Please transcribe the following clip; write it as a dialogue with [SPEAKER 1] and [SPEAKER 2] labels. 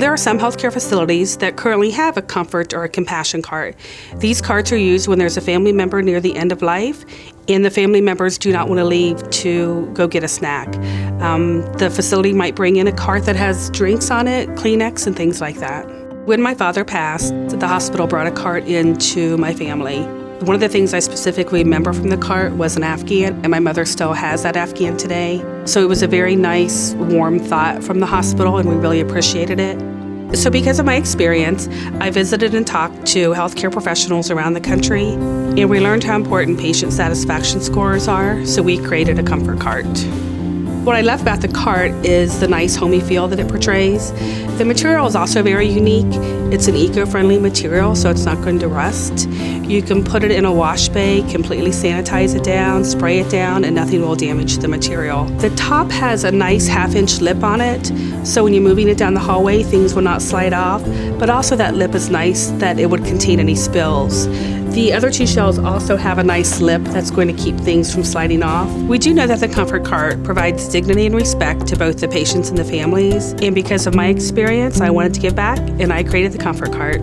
[SPEAKER 1] There are some healthcare facilities that currently have a comfort or a compassion cart. These carts are used when there's a family member near the end of life and the family members do not want to leave to go get a snack. The facility might bring in a cart that has drinks on it, Kleenex, and things like that. When my father passed, the hospital brought a cart into my family. One of the things I specifically remember from the cart was an Afghan, and my mother still has that Afghan today. So it was a very nice, warm thought from the hospital, and we really appreciated it. So because of my experience, I visited and talked to healthcare professionals around the country, and we learned how important patient satisfaction scores are, so we created a comfort cart. What I love about the cart is the nice homey feel that it portrays. The material is also very unique. It's an eco-friendly material, so it's not going to rust. You can put it in a wash bay, completely sanitize it down, spray it down, and nothing will damage the material. The top has a nice half-inch lip on it, so when you're moving it down the hallway, things will not slide off, but also that lip is nice that it would contain any spills. The other two shells also have a nice lip that's going to keep things from sliding off. We do know that the comfort cart provides dignity and respect to both the patients and the families, and because of my experience, I wanted to give back, and I created the comfort cart.